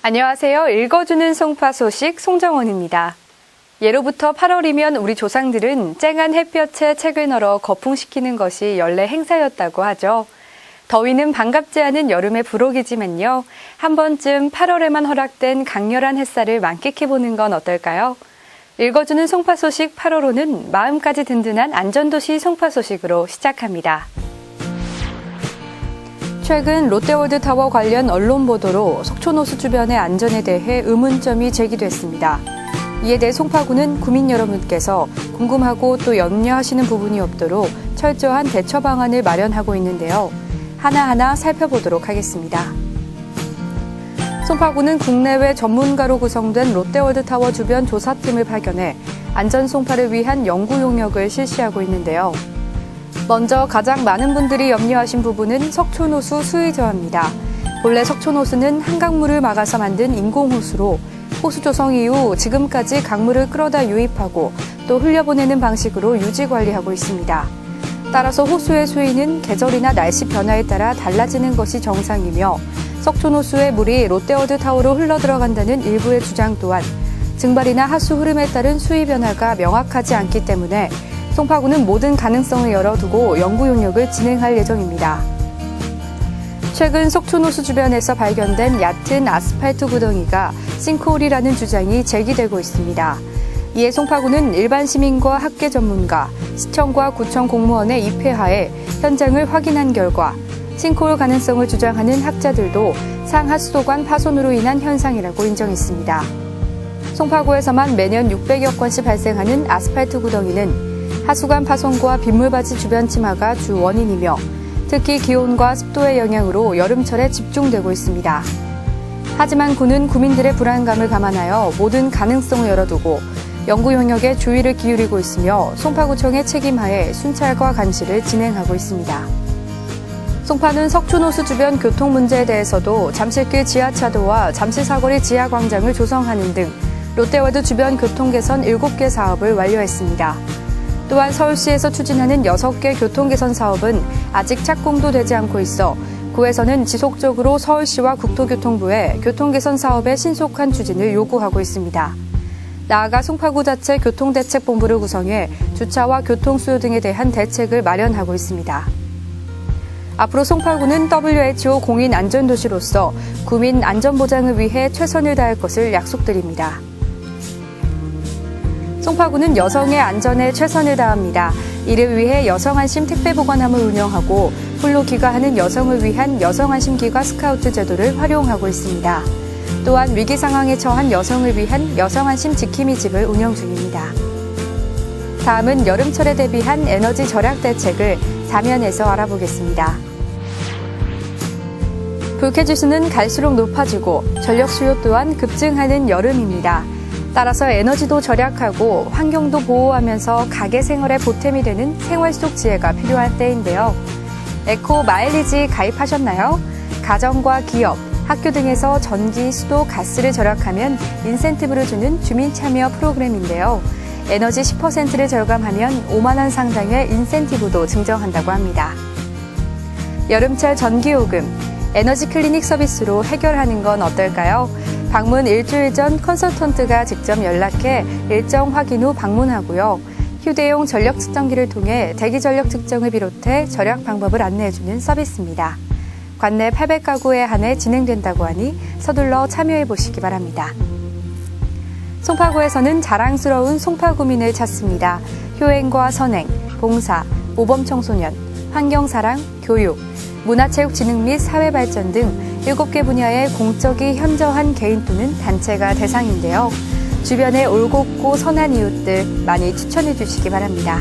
안녕하세요. 읽어주는 송파 소식 송정원입니다. 예로부터 8월이면 우리 조상들은 쨍한 햇볕에 책을 널어 거풍시키는 것이 연례 행사였다고 하죠. 더위는 반갑지 않은 여름의 부록이지만요. 한 번쯤 8월에만 허락된 강렬한 햇살을 만끽해보는 건 어떨까요? 읽어주는 송파 소식 8월호는 마음까지 든든한 안전도시 송파 소식으로 시작합니다. 최근 롯데월드타워 관련 언론 보도로 석촌호수 주변의 안전에 대해 의문점이 제기됐습니다. 이에 대해 송파구는 구민 여러분께서 궁금하고 또 염려하시는 부분이 없도록 철저한 대처 방안을 마련하고 있는데요. 하나하나 살펴보도록 하겠습니다. 송파구는 국내외 전문가로 구성된 롯데월드타워 주변 조사팀을 파견해 안전 송파를 위한 연구 용역을 실시하고 있는데요. 먼저 가장 많은 분들이 염려하신 부분은 석촌호수 수위 저하입니다. 본래 석촌호수는 한강물을 막아서 만든 인공호수로 호수 조성 이후 지금까지 강물을 끌어다 유입하고 또 흘려보내는 방식으로 유지 관리하고 있습니다. 따라서 호수의 수위는 계절이나 날씨 변화에 따라 달라지는 것이 정상이며 석촌호수의 물이 롯데월드타워로 흘러들어간다는 일부의 주장 또한 증발이나 하수 흐름에 따른 수위 변화가 명확하지 않기 때문에 송파구는 모든 가능성을 열어두고 연구 용역을 진행할 예정입니다. 최근 석촌호수 주변에서 발견된 얕은 아스팔트 구덩이가 싱크홀이라는 주장이 제기되고 있습니다. 이에 송파구는 일반 시민과 학계 전문가, 시청과 구청 공무원의 입회하에 현장을 확인한 결과 싱크홀 가능성을 주장하는 학자들도 상하수도관 파손으로 인한 현상이라고 인정했습니다. 송파구에서만 매년 600여 건씩 발생하는 아스팔트 구덩이는 하수관 파손과 빗물바지 주변 침하가 주 원인이며 특히 기온과 습도의 영향으로 여름철에 집중되고 있습니다. 하지만 구는 구민들의 불안감을 감안하여 모든 가능성을 열어두고 연구 용역에 주의를 기울이고 있으며 송파구청의 책임하에 순찰과 감시를 진행하고 있습니다. 송파는 석촌호수 주변 교통 문제에 대해서도 잠실길 지하차도와 잠실사거리 지하광장을 조성하는 등 롯데월드 주변 교통 개선 7개 사업을 완료했습니다. 또한 서울시에서 추진하는 6개 교통개선 사업은 아직 착공도 되지 않고 있어 구에서는 지속적으로 서울시와 국토교통부에 교통개선 사업의 신속한 추진을 요구하고 있습니다. 나아가 송파구 자체 교통대책본부를 구성해 주차와 교통수요 등에 대한 대책을 마련하고 있습니다. 앞으로 송파구는 WHO 공인 안전도시로서 구민 안전보장을 위해 최선을 다할 것을 약속드립니다. 송파구는 여성의 안전에 최선을 다합니다. 이를 위해 여성안심 택배보관함을 운영하고 홀로 귀가하는 여성을 위한 여성안심 귀가 스카우트 제도를 활용하고 있습니다. 또한 위기 상황에 처한 여성을 위한 여성안심 지킴이 집을 운영 중입니다. 다음은 여름철에 대비한 에너지 절약 대책을 사면에서 알아보겠습니다. 불쾌지수는 갈수록 높아지고 전력 수요 또한 급증하는 여름입니다. 따라서 에너지도 절약하고 환경도 보호하면서 가게 생활에 보탬이 되는 생활 속 지혜가 필요할 때인데요. 에코 마일리지 가입하셨나요? 가정과 기업, 학교 등에서 전기, 수도, 가스를 절약하면 인센티브를 주는 주민 참여 프로그램인데요. 에너지 10%를 절감하면 5만 원 상당의 인센티브도 증정한다고 합니다. 여름철 전기요금, 에너지 클리닉 서비스로 해결하는 건 어떨까요? 방문 일주일 전 컨설턴트가 직접 연락해 일정 확인 후 방문하고요. 휴대용 전력 측정기를 통해 대기 전력 측정을 비롯해 절약 방법을 안내해주는 서비스입니다. 관내 800가구에 한해 진행된다고 하니 서둘러 참여해보시기 바랍니다. 송파구에서는 자랑스러운 송파구민을 찾습니다. 효행과 선행, 봉사, 모범청소년, 환경사랑, 교육, 문화체육진흥 및 사회발전 등 7개 분야의 공적이 현저한 개인 또는 단체가 대상인데요. 주변에 올곧고 선한 이웃들 많이 추천해 주시기 바랍니다.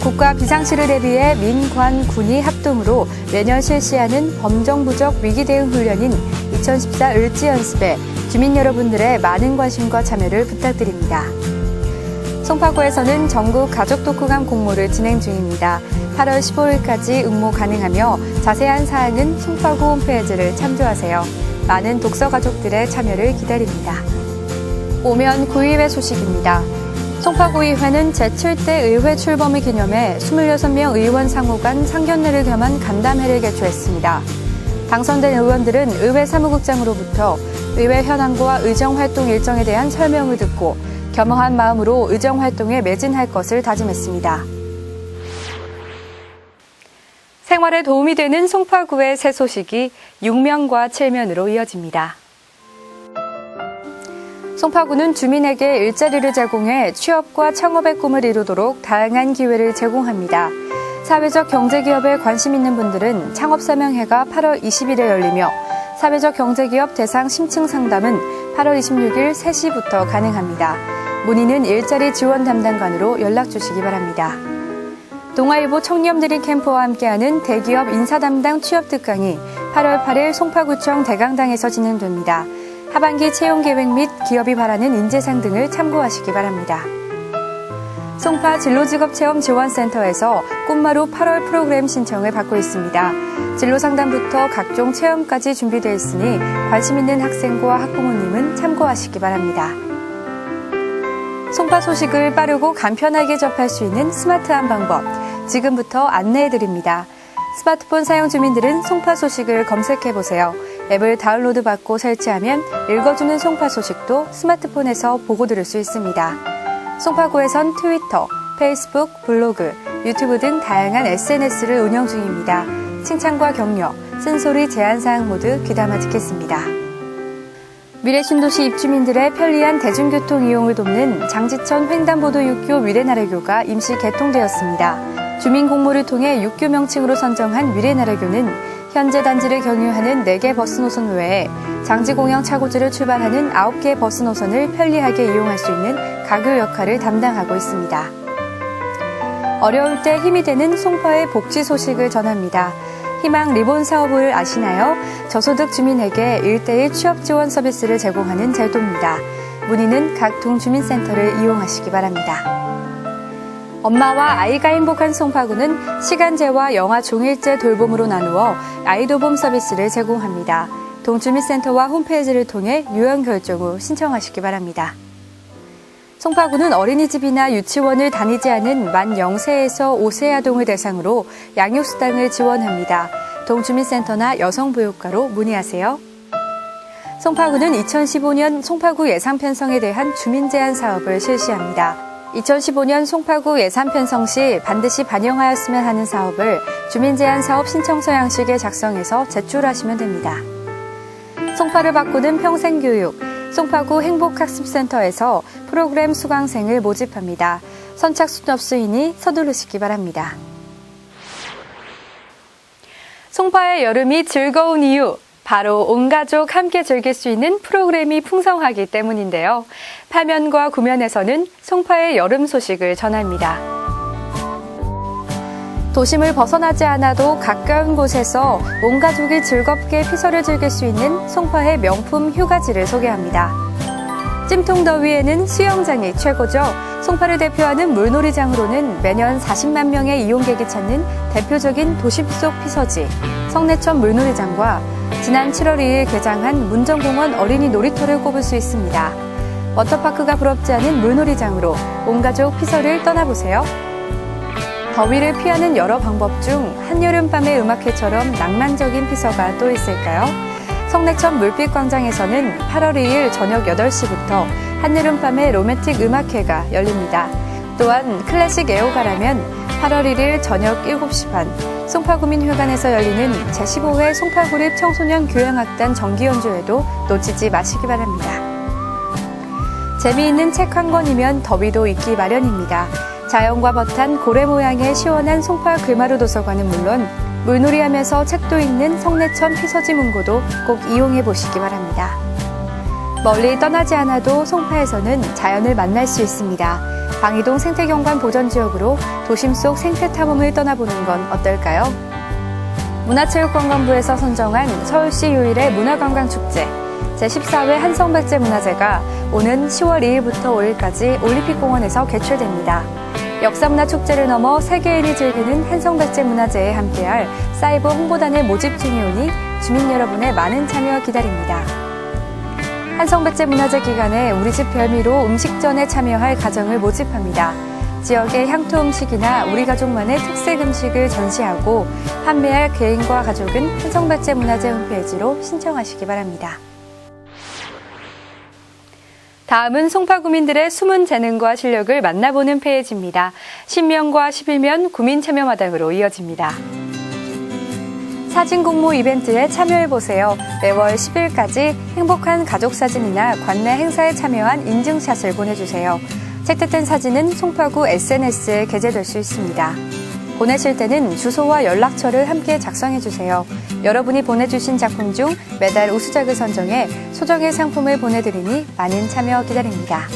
국가 비상시를 대비해 민, 관, 군이 합동으로 매년 실시하는 범정부적 위기대응 훈련인 2014 을지연습에 주민 여러분들의 많은 관심과 참여를 부탁드립니다. 송파구에서는 전국 가족토크감 공모를 진행 중입니다. 8월 15일까지 응모 가능하며 자세한 사항은 송파구 홈페이지를 참조하세요. 많은 독서 가족들의 참여를 기다립니다. 오면 구의회 소식입니다. 송파구의회는 제7대 의회 출범을 기념해 26명 의원 상호 간 상견례를 겸한 간담회를 개최했습니다. 당선된 의원들은 의회 사무국장으로부터 의회 현황과 의정활동 일정에 대한 설명을 듣고 겸허한 마음으로 의정활동에 매진할 것을 다짐했습니다. 생활에 도움이 되는 송파구의 새 소식이 6면과 7면으로 이어집니다. 송파구는 주민에게 일자리를 제공해 취업과 창업의 꿈을 이루도록 다양한 기회를 제공합니다. 사회적 경제기업에 관심 있는 분들은 창업설명회가 8월 20일에 열리며 사회적 경제기업 대상 심층 상담은 8월 26일 3시부터 가능합니다. 문의는 일자리 지원 담당관으로 연락 주시기 바랍니다. 동아일보 청렴드림 캠프와 함께하는 대기업 인사 담당 취업 특강이 8월 8일 송파구청 대강당에서 진행됩니다. 하반기 채용 계획 및 기업이 바라는 인재상 등을 참고하시기 바랍니다. 송파 진로직업체험지원센터에서 꿈마루 8월 프로그램 신청을 받고 있습니다. 진로상담부터 각종 체험까지 준비되어 있으니 관심 있는 학생과 학부모님은 참고하시기 바랍니다. 송파 소식을 빠르고 간편하게 접할 수 있는 스마트한 방법, 지금부터 안내해드립니다. 스마트폰 사용 주민들은 송파 소식을 검색해보세요. 앱을 다운로드 받고 설치하면 읽어주는 송파 소식도 스마트폰에서 보고 들을 수 있습니다. 송파구에선 트위터, 페이스북, 블로그, 유튜브 등 다양한 SNS를 운영 중입니다. 칭찬과 격려, 쓴소리 제한사항 모두 귀담아 듣겠습니다. 미래신도시 입주민들의 편리한 대중교통 이용을 돕는 장지천 횡단보도 육교 미래나래교가 임시 개통되었습니다. 주민 공모를 통해 육교 명칭으로 선정한 미래나래교는 현재 단지를 경유하는 4개 버스 노선 외에 장지공영 차고지를 출발하는 9개 버스 노선을 편리하게 이용할 수 있는 가교 역할을 담당하고 있습니다. 어려울 때 힘이 되는 송파의 복지 소식을 전합니다. 희망 리본 사업을 아시나요? 저소득 주민에게 1:1 취업 지원 서비스를 제공하는 제도입니다. 문의는 각 동주민센터를 이용하시기 바랍니다. 엄마와 아이가 행복한 송파구는 시간제와 영아 종일제 돌봄으로 나누어 아이돌봄 서비스를 제공합니다. 동주민센터와 홈페이지를 통해 유형 결정 후 신청하시기 바랍니다. 송파구는 어린이집이나 유치원을 다니지 않은 만 0세에서 5세 아동을 대상으로 양육수당을 지원합니다. 동주민센터나 여성보육과로 문의하세요. 송파구는 2015년 송파구 예산 편성에 대한 주민 제안 사업을 실시합니다. 2015년 송파구 예산 편성 시 반드시 반영하였으면 하는 사업을 주민 제안 사업 신청서 양식에 작성해서 제출하시면 됩니다. 송파를 바꾸는 평생교육, 송파구 행복학습센터에서 프로그램 수강생을 모집합니다. 선착순 없으이니 서두르시기 바랍니다. 송파의 여름이 즐거운 이유, 바로 온 가족 함께 즐길 수 있는 프로그램이 풍성하기 때문인데요. 8면과 9면에서는 송파의 여름 소식을 전합니다. 도심을 벗어나지 않아도 가까운 곳에서 온 가족이 즐겁게 피서를 즐길 수 있는 송파의 명품 휴가지를 소개합니다. 찜통더위에는 수영장이 최고죠. 송파를 대표하는 물놀이장으로는 매년 40만 명의 이용객이 찾는 대표적인 도심 속 피서지 성내천 물놀이장과 지난 7월 2일 개장한 문정공원 어린이 놀이터를 꼽을 수 있습니다. 워터파크가 부럽지 않은 물놀이장으로 온가족 피서를 떠나보세요. 더위를 피하는 여러 방법 중 한여름밤의 음악회처럼 낭만적인 피서가 또 있을까요? 성내천 물빛광장에서는 8월 2일 저녁 8시부터 한여름밤의 로맨틱 음악회가 열립니다. 또한 클래식 애호가라면 8월 1일 저녁 7시 반 송파구민회관에서 열리는 제15회 송파구립 청소년 교향악단 정기연주회도 놓치지 마시기 바랍니다. 재미있는 책 한 권이면 더위도 잊기 마련입니다. 자연과 버탄 고래 모양의 시원한 송파 글마루 도서관은 물론 물놀이하면서 책도 읽는 성내천 피서지 문고도 꼭 이용해 보시기 바랍니다. 멀리 떠나지 않아도 송파에서는 자연을 만날 수 있습니다. 방이동 생태경관 보전지역으로 도심 속 생태탐험을 떠나보는 건 어떨까요? 문화체육관광부에서 선정한 서울시 유일의 문화관광축제 제14회 한성백제문화제가 오는 10월 2일부터 5일까지 올림픽공원에서 개최됩니다. 역사문화 축제를 넘어 세계인이 즐기는 한성백제문화제에 함께할 사이버 홍보단을 모집 중이오니 주민 여러분의 많은 참여 기다립니다. 한성백제문화제 기간에 우리집 별미로 음식전에 참여할 가정을 모집합니다. 지역의 향토 음식이나 우리 가족만의 특색 음식을 전시하고 판매할 개인과 가족은 한성백제문화제 홈페이지로 신청하시기 바랍니다. 다음은 송파 구민들의 숨은 재능과 실력을 만나보는 페이지입니다. 10면과 11면 구민 참여마당으로 이어집니다. 사진 공모 이벤트에 참여해보세요. 매월 10일까지 행복한 가족 사진이나 관내 행사에 참여한 인증샷을 보내주세요. 채택된 사진은 송파구 SNS에 게재될 수 있습니다. 보내실 때는 주소와 연락처를 함께 작성해주세요. 여러분이 보내주신 작품 중 매달 우수작을 선정해 소정의 상품을 보내드리니 많은 참여 기다립니다.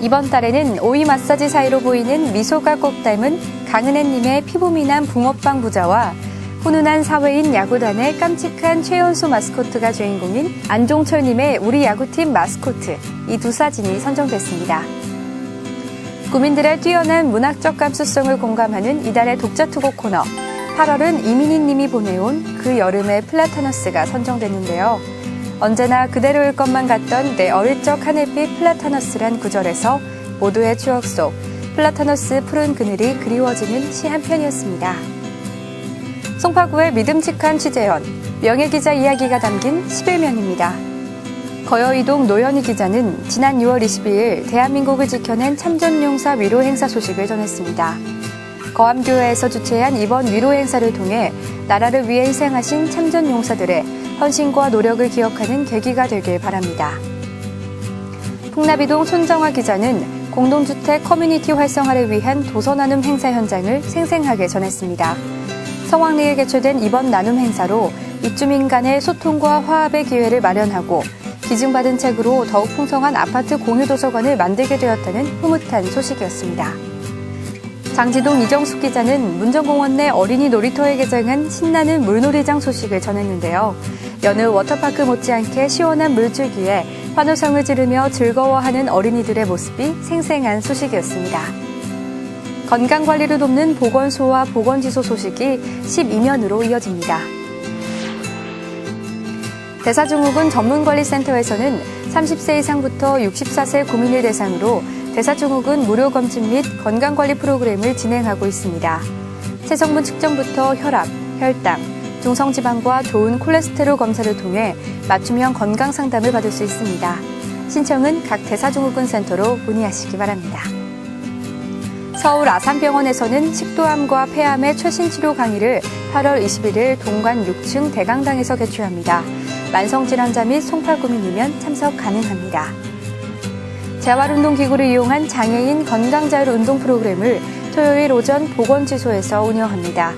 이번 달에는 오이 마사지 사이로 보이는 미소가 꼭 닮은 강은혜님의 피부 미남 붕어빵 부자와 훈훈한 사회인 야구단의 깜찍한 최연소 마스코트가 주인공인 안종철님의 우리 야구팀 마스코트, 이 두 사진이 선정됐습니다. 구민들의 뛰어난 문학적 감수성을 공감하는 이달의 독자 투고 코너, 8월은 이민희 님이 보내온 그 여름의 플라타너스가 선정됐는데요. 언제나 그대로일 것만 같던 내 어릴 적 하늘빛 플라타너스란 구절에서 모두의 추억 속 플라타너스 푸른 그늘이 그리워지는 시 한 편이었습니다. 송파구의 믿음직한 취재원, 명예기자 이야기가 담긴 11면입니다. 거여이동 노현희 기자는 지난 6월 22일 대한민국을 지켜낸 참전용사 위로 행사 소식을 전했습니다. 거암교회에서 주최한 이번 위로 행사를 통해 나라를 위해 희생하신 참전용사들의 헌신과 노력을 기억하는 계기가 되길 바랍니다. 풍나비동 손정화 기자는 공동주택 커뮤니티 활성화를 위한 도서 나눔 행사 현장을 생생하게 전했습니다. 성황리에 개최된 이번 나눔 행사로 입주민 간의 소통과 화합의 기회를 마련하고 기증받은 책으로 더욱 풍성한 아파트 공유도서관을 만들게 되었다는 흐뭇한 소식이었습니다. 장지동 이정숙 기자는 문정공원 내 어린이 놀이터에 개장한 신나는 물놀이장 소식을 전했는데요. 여느 워터파크 못지않게 시원한 물줄기에 환호성을 지르며 즐거워하는 어린이들의 모습이 생생한 소식이었습니다. 건강관리를 돕는 보건소와 보건지소 소식이 12면으로 이어집니다. 대사증후군 전문관리센터에서는 30세 이상부터 64세 구민을 대상으로 대사증후군 무료 검진 및 건강관리 프로그램을 진행하고 있습니다. 체성분 측정부터 혈압, 혈당, 중성지방과 좋은 콜레스테롤 검사를 통해 맞춤형 건강 상담을 받을 수 있습니다. 신청은 각 대사증후군 센터로 문의하시기 바랍니다. 서울 아산병원에서는 식도암과 폐암의 최신 치료 강의를 8월 21일 동관 6층 대강당에서 개최합니다. 만성질환자 및 송파구민이면 참석 가능합니다. 재활운동기구를 이용한 장애인 건강자율 운동 프로그램을 토요일 오전 보건지소에서 운영합니다.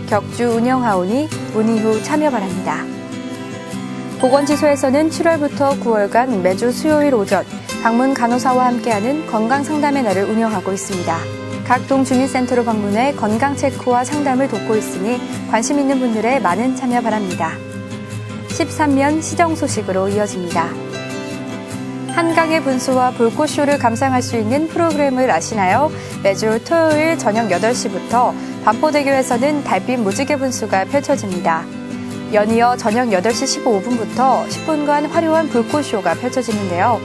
격주 운영하오니 문의 후 참여 바랍니다. 보건지소에서는 7월부터 9월간 매주 수요일 오전 방문 간호사와 함께하는 건강상담의 날을 운영하고 있습니다. 각 동 주민센터로 방문해 건강 체크와 상담을 돕고 있으니 관심 있는 분들의 많은 참여 바랍니다. 13면 시정 소식으로 이어집니다. 한강의 분수와 불꽃쇼를 감상할 수 있는 프로그램을 아시나요? 매주 토요일 저녁 8시부터 반포대교에서는 달빛 무지개 분수가 펼쳐집니다. 연이어 저녁 8시 15분부터 10분간 화려한 불꽃쇼가 펼쳐지는데요.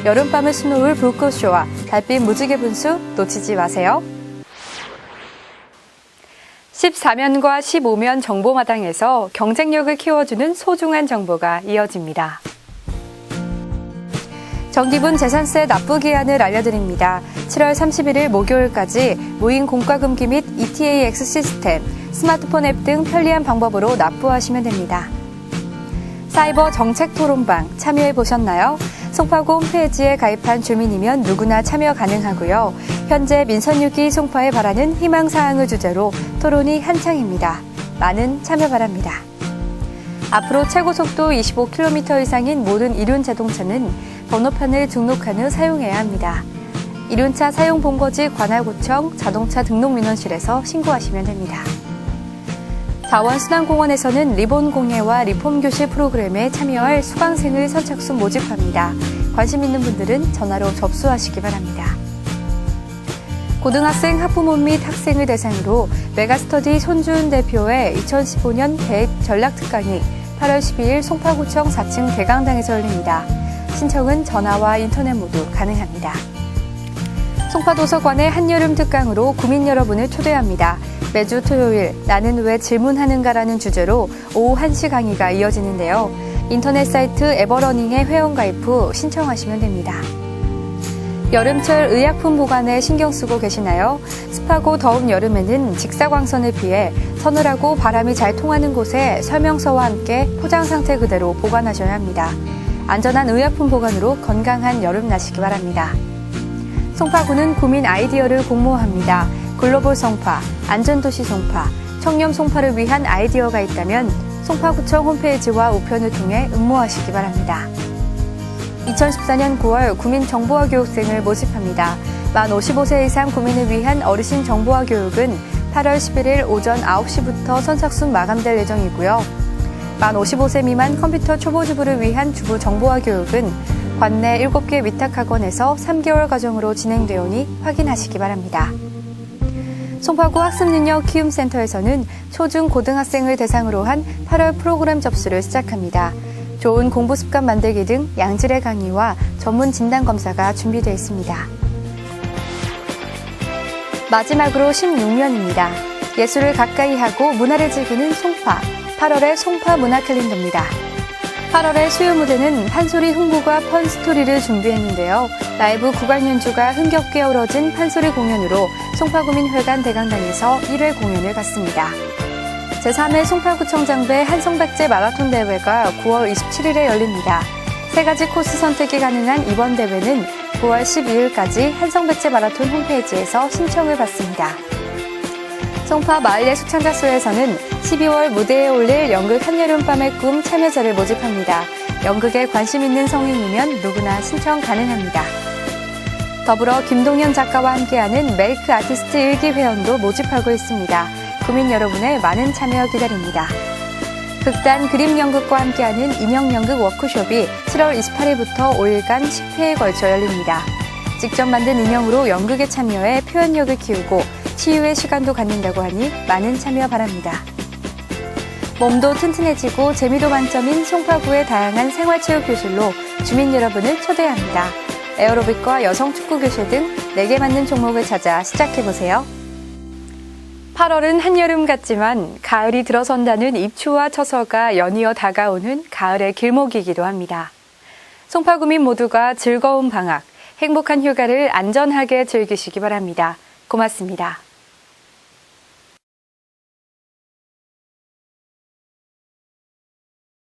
여름밤을 수놓을 불꽃쇼와 달빛 무지개 분수 놓치지 마세요. 14면과 15면 정보마당에서 경쟁력을 키워주는 소중한 정보가 이어집니다. 정기분 재산세 납부 기한을 알려드립니다. 7월 31일 목요일까지 무인 공과금기 및 ETAX 시스템, 스마트폰 앱 등 편리한 방법으로 납부하시면 됩니다. 사이버 정책 토론방 참여해보셨나요? 송파구 홈페이지에 가입한 주민이면 누구나 참여 가능하고요. 현재 민선6기 송파에 바라는 희망사항을 주제로 토론이 한창입니다. 많은 참여 바랍니다. 앞으로 최고속도 25km 이상인 모든 이륜 자동차는 번호판을 등록한 후 사용해야 합니다. 이륜차 사용 본거지 관할구청 자동차 등록민원실에서 신고하시면 됩니다. 자원순환공원에서는 리본 공예와 리폼 교실 프로그램에 참여할 수강생을 선착순 모집합니다. 관심 있는 분들은 전화로 접수하시기 바랍니다. 고등학생 학부모 및 학생을 대상으로 메가스터디 손주은 대표의 2015년 대입 전략특강이 8월 12일 송파구청 4층 대강당에서 열립니다. 신청은 전화와 인터넷 모두 가능합니다. 송파도서관의 한여름 특강으로 구민 여러분을 초대합니다. 매주 토요일 나는 왜 질문하는가라는 주제로 오후 1시 강의가 이어지는데요. 인터넷 사이트 에버러닝에 회원가입 후 신청하시면 됩니다. 여름철 의약품 보관에 신경 쓰고 계시나요? 습하고 더운 여름에는 직사광선에 비해 서늘하고 바람이 잘 통하는 곳에 설명서와 함께 포장 상태 그대로 보관하셔야 합니다. 안전한 의약품 보관으로 건강한 여름 나시기 바랍니다. 송파구는 구민 아이디어를 공모합니다. 글로벌 송파, 안전도시 송파, 청렴 송파를 위한 아이디어가 있다면 송파구청 홈페이지와 우편을 통해 응모하시기 바랍니다. 2014년 9월 구민 정보화 교육생을 모집합니다. 만 55세 이상 구민을 위한 어르신 정보화 교육은 8월 11일 오전 9시부터 선착순 마감될 예정이고요. 만 55세 미만 컴퓨터 초보주부를 위한 주부 정보화 교육은 관내 7개 위탁학원에서 3개월 과정으로 진행되오니 확인하시기 바랍니다. 송파구 학습능력키움센터에서는 초중 고등학생을 대상으로 한 8월 프로그램 접수를 시작합니다. 좋은 공부 습관 만들기 등 양질의 강의와 전문 진단 검사가 준비되어 있습니다. 마지막으로 16년입니다. 예술을 가까이 하고 문화를 즐기는 송파, 8월의 송파 문화 캘린더입니다. 8월의 수요 무대는 판소리 흥부가 펀스토리를 준비했는데요. 라이브 구간 연주가 흥겹게 어우러진 판소리 공연으로 송파구민회관 대강당에서 1회 공연을 갖습니다. 제3회 송파구청장배 한성백제 마라톤 대회가 9월 27일에 열립니다. 3가지 코스 선택이 가능한 이번 대회는 9월 12일까지 한성백제 마라톤 홈페이지에서 신청을 받습니다. 송파 마을예술창작소에서는 12월 무대에 올릴 연극 한여름밤의 꿈 참여자를 모집합니다. 연극에 관심 있는 성인이면 누구나 신청 가능합니다. 더불어 김동현 작가와 함께하는 메이크 아티스트 일기 회원도 모집하고 있습니다. 구민 여러분의 많은 참여 기다립니다. 극단 그림 연극과 함께하는 인형 연극 워크숍이 7월 28일부터 5일간 10회에 걸쳐 열립니다. 직접 만든 인형으로 연극에 참여해 표현력을 키우고 치유의 시간도 갖는다고 하니 많은 참여 바랍니다. 몸도 튼튼해지고 재미도 만점인 송파구의 다양한 생활체육 교실로 주민 여러분을 초대합니다. 에어로빅과 여성축구 교실 등 내게 맞는 종목을 찾아 시작해보세요. 8월은 한여름 같지만 가을이 들어선다는 입추와 처서가 연이어 다가오는 가을의 길목이기도 합니다. 송파구민 모두가 즐거운 방학, 행복한 휴가를 안전하게 즐기시기 바랍니다. 고맙습니다.